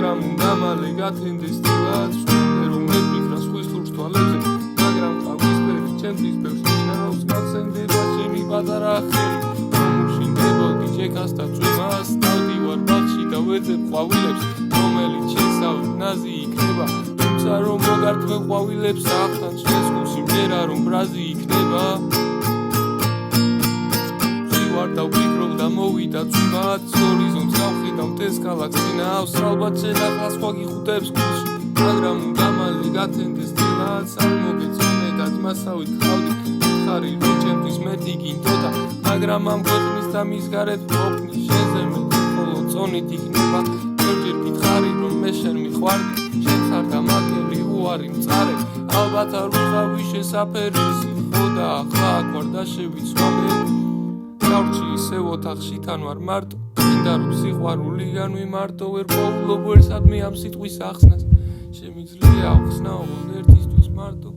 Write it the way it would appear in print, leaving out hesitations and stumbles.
მაგრამ უნდა მალე გათენდეს დილად რომ მე ვფიქრა სხვის ლურჯ თვალებზე მაგრამ ყავისფერი ჩემთვის ბევრს ნიშნავს გახსენდება ჩემი პატარა ხელი მომუშინდებოდი ჯეკას და წვიმას დავდივარ ბაღში და ვეძებ ყვავილებს რომელიც შესავით ნაზი იქნება თუმცა რომ მოგართმევ ყვავილებს ახთან შენს გულში მერა რომ ბრაზი იქნება ვარ და ვფიქრობ და მოვიდა წვიმაც ჰორიზონტს გავხედავ მთელს ქალაქს წინავს ალბათ შენახლა სხვა გიხუტებს გულში მაგრამ უნდა მალე გათენდეს დილად არ მოგეწონე და მასავით ხავდი ხარი რომ ჩემთვის მეტი გინდოდა მაგრამ ამ ქვეყნის და მის გარეთ ვყოფნი შენზე მეტი ხოლო წონით იქნება ჯერჯერ გითხარი რომ მე შენ მიყვარდი შენს არ დამაგები უარი მწარე ალბათ არ ვიყავი შესაფერისი ხო და ახლა აქ ვარ და შევიცვალე გავრჩი ისევ ოთახში თან ვარ მარტო მინდა რომ სიყვარულიდან ვიმარტო ვერ პოვლობ ვერსადმე ამ სიტყვის ახსნას შემიძლია ავხსნა ოღონდ ერთისთვის მარტო